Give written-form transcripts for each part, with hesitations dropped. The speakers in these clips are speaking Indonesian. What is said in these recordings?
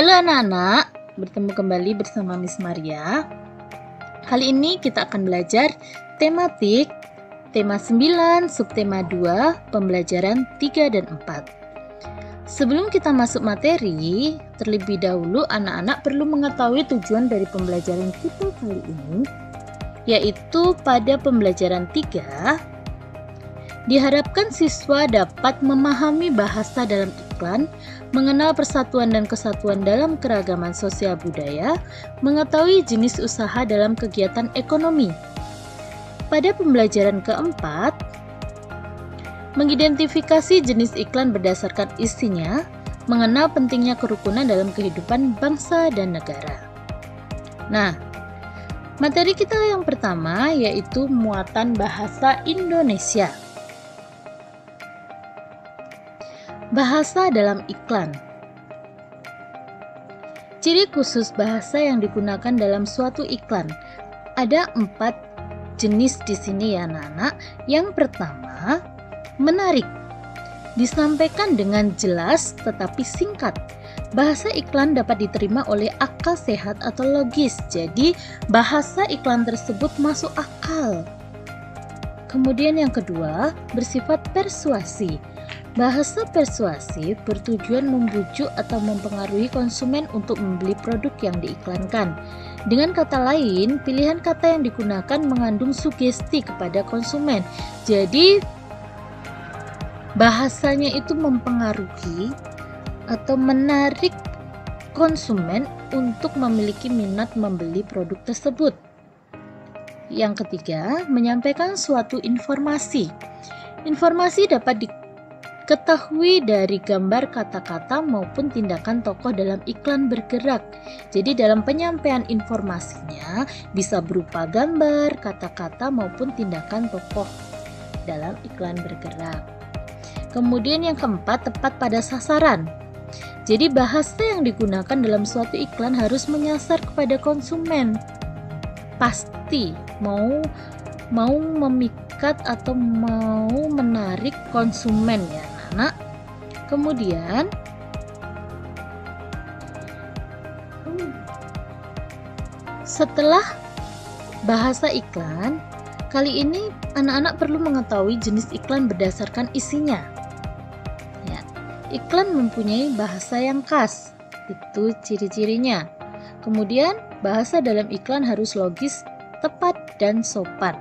Halo anak-anak, bertemu kembali bersama Miss Maria. Kali ini kita akan belajar tematik, tema 9, subtema 2, pembelajaran 3 dan 4. Sebelum kita masuk materi, terlebih dahulu anak-anak perlu mengetahui tujuan dari pembelajaran kita kali ini, yaitu pada pembelajaran 3, diharapkan siswa dapat memahami bahasa dalam iklan, mengenal persatuan dan kesatuan dalam keragaman sosial budaya, mengetahui jenis usaha dalam kegiatan ekonomi. Pada pembelajaran keempat, mengidentifikasi jenis iklan berdasarkan isinya, mengenal pentingnya kerukunan dalam kehidupan bangsa dan negara. Nah, materi kita yang pertama yaitu muatan bahasa Indonesia. Bahasa dalam iklan. Ciri khusus bahasa yang digunakan dalam suatu iklan. Ada 4 jenis di sini ya anak-anak. Yang pertama, menarik. Disampaikan dengan jelas tetapi singkat. Bahasa iklan dapat diterima oleh akal sehat atau logis. Jadi, bahasa iklan tersebut masuk akal. Kemudian yang kedua, bersifat persuasi. Bahasa persuasif bertujuan membujuk atau mempengaruhi konsumen untuk membeli produk yang diiklankan. Dengan kata lain, pilihan kata yang digunakan mengandung sugesti kepada konsumen. Jadi, bahasanya itu mempengaruhi atau menarik konsumen untuk memiliki minat membeli produk tersebut. Yang ketiga, menyampaikan suatu informasi. Informasi dapat diketahui dari gambar, kata-kata maupun tindakan tokoh dalam iklan bergerak. Jadi dalam penyampaian informasinya bisa berupa gambar, kata-kata maupun tindakan tokoh dalam iklan bergerak. Kemudian yang keempat, tepat pada sasaran. Jadi bahasa yang digunakan dalam suatu iklan harus menyasar kepada konsumen. Pasti mau memikat atau mau menarik konsumen ya anak. Kemudian setelah bahasa iklan, kali ini anak-anak perlu mengetahui jenis iklan berdasarkan isinya. Ya, iklan mempunyai bahasa yang khas, itu ciri-cirinya. Kemudian bahasa dalam iklan harus logis, tepat, dan sopan.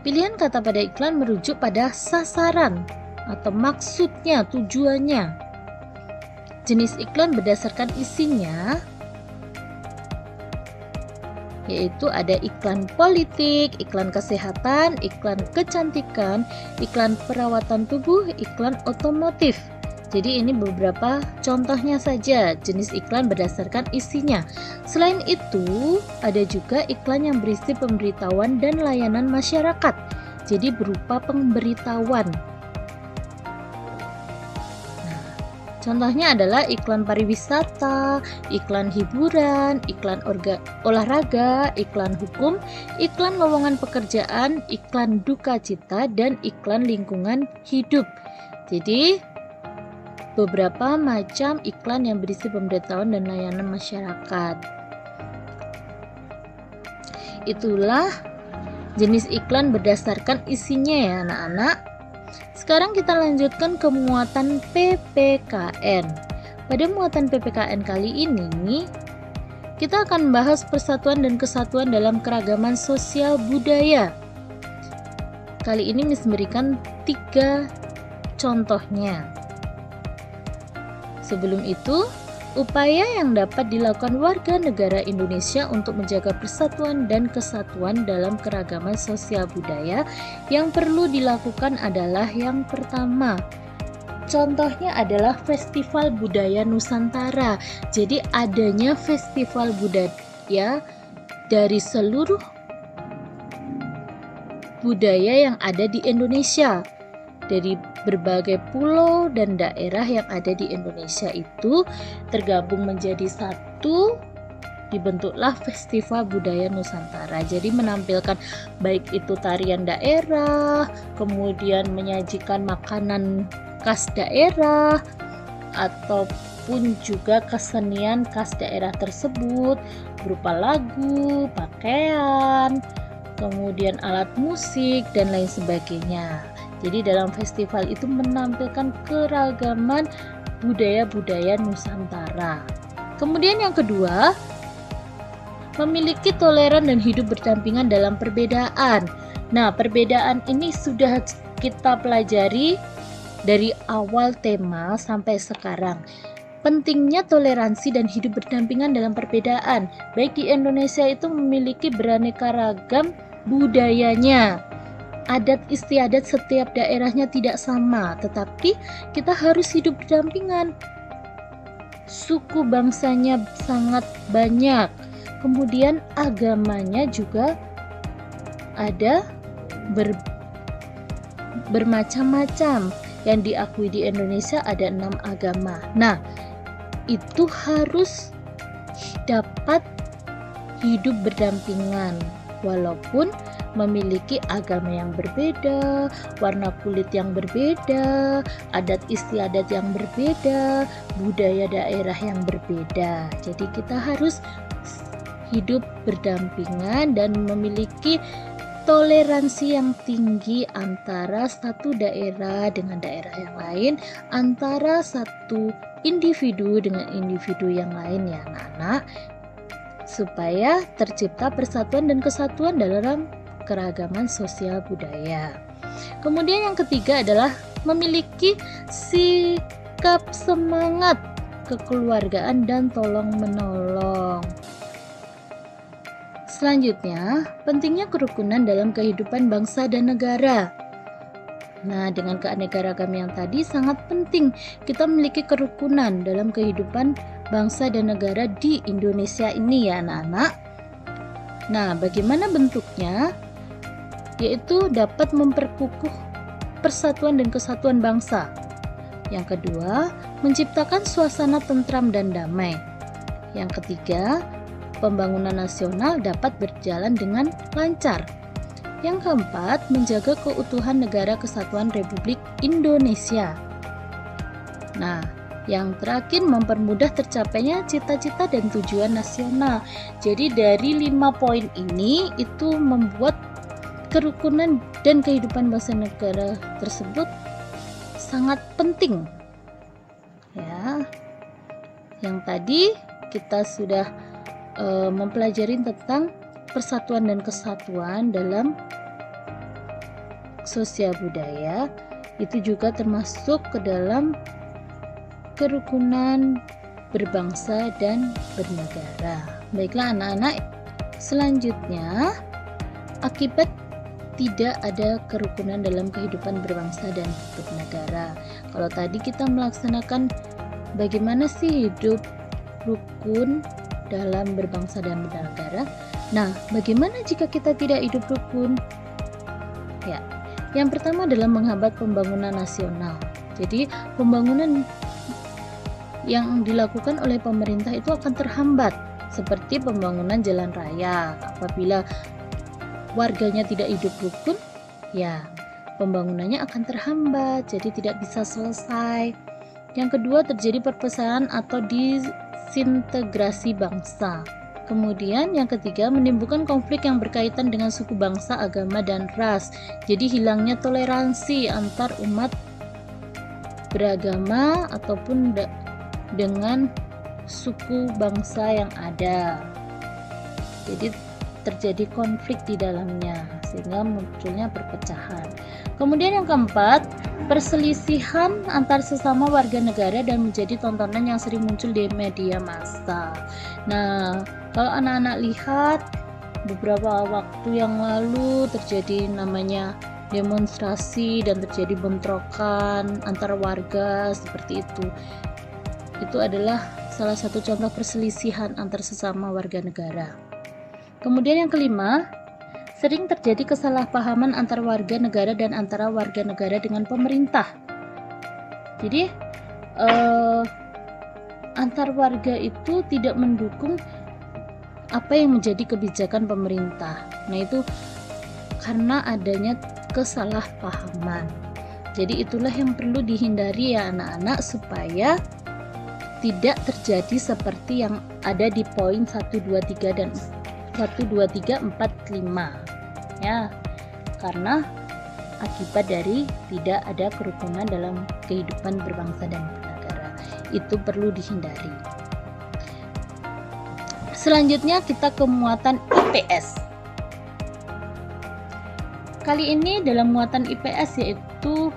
Pilihan kata pada iklan merujuk pada sasaran atau maksudnya, tujuannya. Jenis iklan berdasarkan isinya yaitu ada iklan politik, iklan kesehatan, iklan kecantikan, iklan perawatan tubuh, iklan otomotif. Jadi ini beberapa contohnya saja jenis iklan berdasarkan isinya. Selain itu, ada juga iklan yang berisi pemberitahuan dan layanan masyarakat. Jadi berupa pemberitahuan. Nah, contohnya adalah iklan pariwisata, iklan hiburan, iklan olahraga, iklan hukum, iklan lowongan pekerjaan, iklan duka cita, dan iklan lingkungan hidup. Jadi beberapa macam iklan yang berisi pemberitahuan dan layanan masyarakat. Itulah jenis iklan berdasarkan isinya ya anak-anak. Sekarang kita lanjutkan ke muatan PPKN. Pada muatan PPKN kali ini, kita akan membahas persatuan dan kesatuan dalam keragaman sosial budaya. Kali ini Miss berikan 3 contohnya. Sebelum itu, upaya yang dapat dilakukan warga negara Indonesia untuk menjaga persatuan dan kesatuan dalam keragaman sosial budaya yang perlu dilakukan adalah yang pertama. Contohnya adalah Festival Budaya Nusantara. Jadi adanya festival budaya dari seluruh budaya yang ada di Indonesia. Dari berbagai pulau dan daerah yang ada di Indonesia itu tergabung menjadi satu, dibentuklah Festival Budaya Nusantara. Jadi menampilkan baik itu tarian daerah, kemudian menyajikan makanan khas daerah, atau ataupun juga kesenian khas daerah tersebut berupa lagu, pakaian, kemudian alat musik dan lain sebagainya. Jadi dalam festival itu menampilkan keragaman budaya-budaya Nusantara. Kemudian yang kedua, memiliki toleran dan hidup berdampingan dalam perbedaan. Nah, perbedaan ini sudah kita pelajari dari awal tema sampai sekarang. Pentingnya toleransi dan hidup berdampingan dalam perbedaan. Baik di Indonesia itu memiliki beraneka ragam budayanya. Adat istiadat setiap daerahnya tidak sama, tetapi kita harus hidup berdampingan. Suku bangsanya sangat banyak. Kemudian agamanya juga ada bermacam-macam. Yang diakui di Indonesia ada 6 agama. Nah, itu harus dapat hidup berdampingan walaupun memiliki agama yang berbeda, warna kulit yang berbeda, adat istiadat yang berbeda, budaya daerah yang berbeda. Jadi kita harus hidup berdampingan dan memiliki toleransi yang tinggi antara satu daerah dengan daerah yang lain, antara satu individu dengan individu yang lain ya anak-anak, supaya tercipta persatuan dan kesatuan dalam keragaman sosial budaya. Kemudian yang ketiga adalah memiliki sikap semangat kekeluargaan dan tolong-menolong. Selanjutnya, pentingnya kerukunan dalam kehidupan bangsa dan negara. Nah, dengan keanekaragaman yang tadi sangat penting kita memiliki kerukunan dalam kehidupan bangsa dan negara di Indonesia ini ya anak-anak. Nah, bagaimana bentuknya? Yaitu dapat memperkukuh persatuan dan kesatuan bangsa. Yang kedua, menciptakan suasana tentram dan damai. Yang ketiga, pembangunan nasional dapat berjalan dengan lancar. Yang keempat, menjaga keutuhan negara kesatuan Republik Indonesia. Nah, yang terakhir, mempermudah tercapainya cita-cita dan tujuan nasional. Jadi dari 5 poin ini itu membuat kerukunan dan kehidupan bangsa negara tersebut sangat penting. Ya. Yang tadi kita sudah mempelajari tentang persatuan dan kesatuan dalam sosial budaya, itu juga termasuk ke dalam kerukunan berbangsa dan bernegara. Baiklah anak-anak, selanjutnya akibat tidak ada kerukunan dalam kehidupan berbangsa dan bernegara. Kalau tadi kita melaksanakan bagaimana sih hidup rukun dalam berbangsa dan bernegara. Nah, bagaimana jika kita tidak hidup rukun? Ya, yang pertama adalah menghambat pembangunan nasional. Jadi, pembangunan yang dilakukan oleh pemerintah itu akan terhambat, seperti pembangunan jalan raya. Apabila warganya tidak hidup rukun, ya pembangunannya akan terhambat, jadi tidak bisa selesai. Yang kedua, terjadi perpecahan atau disintegrasi bangsa. Kemudian yang ketiga, menimbulkan konflik yang berkaitan dengan suku bangsa, agama, dan ras. Jadi hilangnya toleransi antar umat beragama ataupun dengan suku bangsa yang ada. Jadi terjadi konflik di dalamnya sehingga munculnya perpecahan. Kemudian yang keempat, perselisihan antar sesama warga negara dan menjadi tontonan yang sering muncul di media massa. Nah, kalau anak-anak lihat beberapa waktu yang lalu terjadi namanya demonstrasi dan terjadi bentrokan antar warga seperti itu. Itu adalah salah satu contoh perselisihan antar sesama warga negara. Kemudian yang kelima, sering terjadi kesalahpahaman antar warga negara dan antara warga negara dengan pemerintah. Jadi antar warga itu tidak mendukung apa yang menjadi kebijakan pemerintah. Nah, itu karena adanya kesalahpahaman. Jadi itulah yang perlu dihindari ya anak-anak, supaya tidak terjadi seperti yang ada di poin 1, 2, 3 dan 1, 2, 3, 4, 5 ya, karena akibat dari tidak ada kerukunan dalam kehidupan berbangsa dan bernegara. Itu perlu dihindari. Selanjutnya kita ke muatan IPS. Kali ini dalam muatan IPS yaitu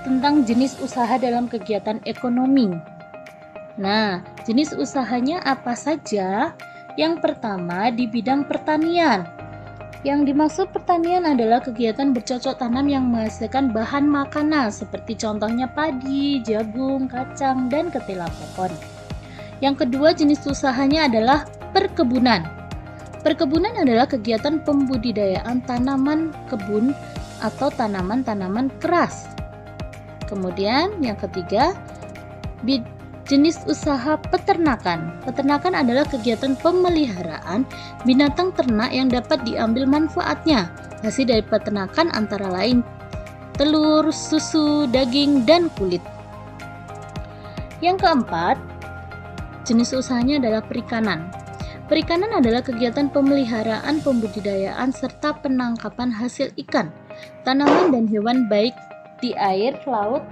tentang jenis usaha dalam kegiatan ekonomi. Nah, jenis usahanya apa saja? Yang pertama di bidang pertanian. Yang dimaksud pertanian adalah kegiatan bercocok tanam yang menghasilkan bahan makanan seperti contohnya padi, jagung, kacang, dan ketela pohon. Yang kedua jenis usahanya adalah perkebunan. Perkebunan adalah kegiatan pembudidayaan tanaman kebun atau tanaman-tanaman keras. Kemudian yang ketiga jenis usaha peternakan. Peternakan adalah kegiatan pemeliharaan binatang ternak yang dapat diambil manfaatnya. Hasil dari peternakan antara lain telur, susu, daging, dan kulit. Yang keempat, jenis usahanya adalah perikanan. Perikanan adalah kegiatan pemeliharaan, pembudidayaan, serta penangkapan hasil ikan, tanaman, dan hewan baik di air, laut,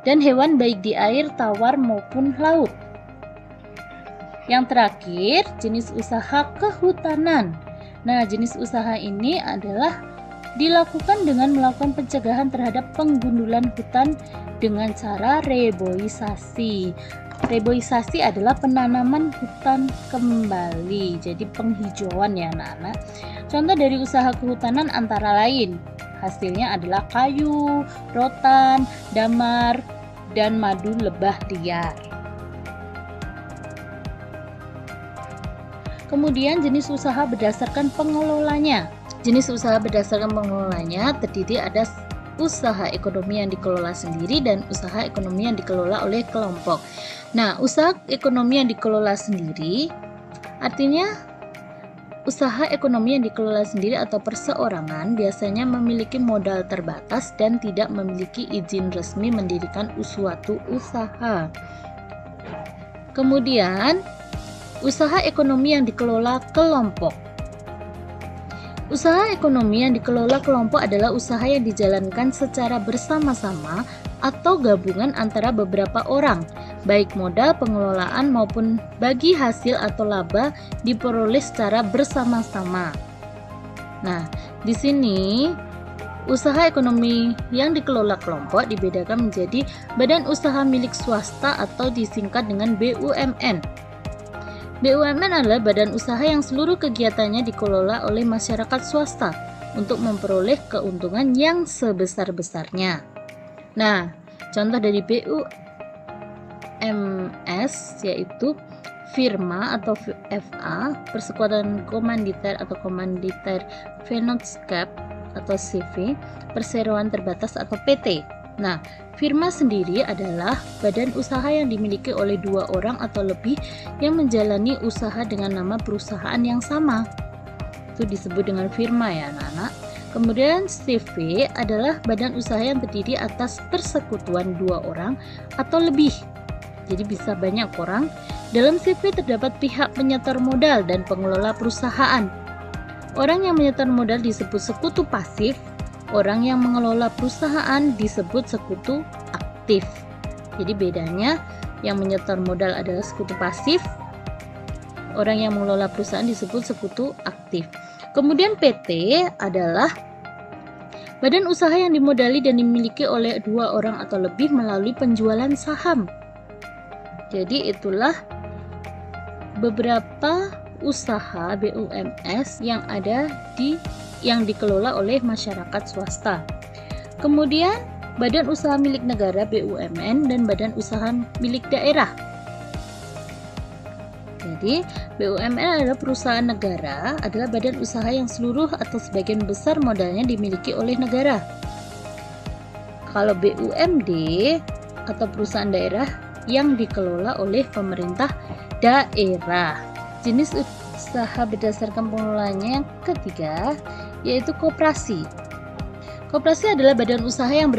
dan hewan baik di air, tawar maupun laut. Yang terakhir, jenis usaha kehutanan. Nah, jenis usaha ini adalah dilakukan dengan melakukan pencegahan terhadap penggundulan hutan dengan cara reboisasi. Reboisasi adalah penanaman hutan kembali, jadi penghijauan ya anak-anak. Contoh dari usaha kehutanan antara lain hasilnya adalah kayu, rotan, damar, dan madu lebah liar. Kemudian jenis usaha berdasarkan pengelolanya. Jenis usaha berdasarkan pengelolanya terdiri ada usaha ekonomi yang dikelola sendiri dan usaha ekonomi yang dikelola oleh kelompok. Nah, usaha ekonomi yang dikelola sendiri artinya usaha ekonomi yang dikelola sendiri atau perseorangan biasanya memiliki modal terbatas dan tidak memiliki izin resmi mendirikan suatu usaha. Kemudian, usaha ekonomi yang dikelola kelompok. Usaha ekonomi yang dikelola kelompok adalah usaha yang dijalankan secara bersama-sama atau gabungan antara beberapa orang, baik modal pengelolaan maupun bagi hasil atau laba diperoleh secara bersama-sama. Nah, di sini usaha ekonomi yang dikelola kelompok dibedakan menjadi badan usaha milik swasta atau disingkat dengan BUMN. BUMN adalah badan usaha yang seluruh kegiatannya dikelola oleh masyarakat swasta untuk memperoleh keuntungan yang sebesar-besarnya. Nah, contoh dari BUMS yaitu firma atau FA, persekutuan komanditer atau komanditer Vennootschap atau CV, perseroan terbatas atau PT. Nah, firma sendiri adalah badan usaha yang dimiliki oleh 2 orang atau lebih yang menjalani usaha dengan nama perusahaan yang sama. Itu disebut dengan firma ya anak-anak. Kemudian CV adalah badan usaha yang terdiri atas persekutuan 2 orang atau lebih. Jadi bisa banyak orang. Dalam CV terdapat pihak penyetor modal dan pengelola perusahaan. Orang yang menyetor modal disebut sekutu pasif. Orang yang mengelola perusahaan disebut sekutu aktif. Jadi bedanya, yang menyetor modal adalah sekutu pasif. Orang yang mengelola perusahaan disebut sekutu aktif. Kemudian PT adalah badan usaha yang dimodali dan dimiliki oleh 2 orang atau lebih melalui penjualan saham. Jadi itulah beberapa usaha BUMS yang ada yang dikelola oleh masyarakat swasta. Kemudian badan usaha milik negara BUMN dan badan usaha milik daerah. Jadi, BUMN adalah perusahaan negara, adalah badan usaha yang seluruh atau sebagian besar modalnya dimiliki oleh negara. Kalau BUMD atau perusahaan daerah yang dikelola oleh pemerintah daerah. Jenis usaha berdasarkan pengelolaannya yang ketiga yaitu koperasi. Koperasi adalah badan usaha yang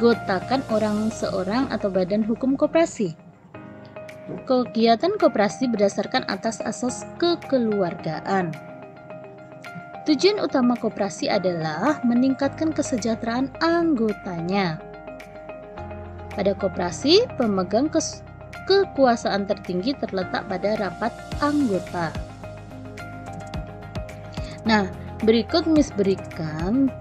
menganggotakan orang seorang atau badan hukum koperasi. Kegiatan koperasi berdasarkan atas asas kekeluargaan. Tujuan utama koperasi adalah meningkatkan kesejahteraan anggotanya. Pada koperasi, pemegang kekuasaan tertinggi terletak pada rapat anggota. Nah, berikut Miss berikan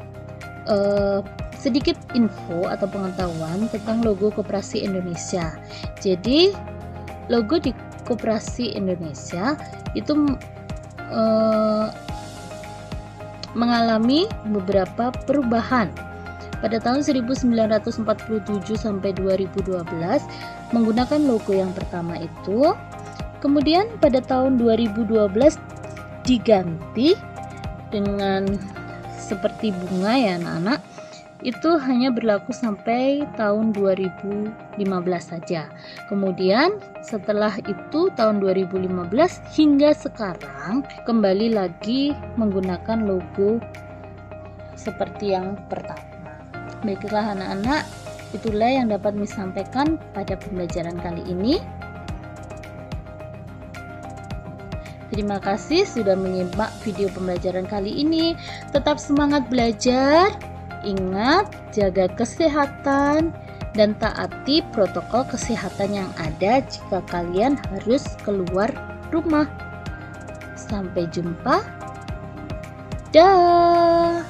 sedikit info atau pengetahuan tentang logo Koperasi Indonesia. Jadi, logo di Koperasi Indonesia itu mengalami beberapa perubahan. Pada tahun 1947 sampai 2012 menggunakan logo yang pertama itu. Kemudian pada tahun 2012 diganti dengan seperti bunga ya anak-anak. Itu hanya berlaku sampai tahun 2015 saja. Kemudian setelah itu tahun 2015 hingga sekarang kembali lagi menggunakan logo seperti yang pertama. Baiklah anak-anak, itulah yang dapat Miss sampaikan pada pembelajaran kali ini. Terima kasih sudah menyimak video pembelajaran kali ini. Tetap semangat belajar. Ingat, jaga kesehatan dan taati protokol kesehatan yang ada jika kalian harus keluar rumah. Sampai jumpa. Dah.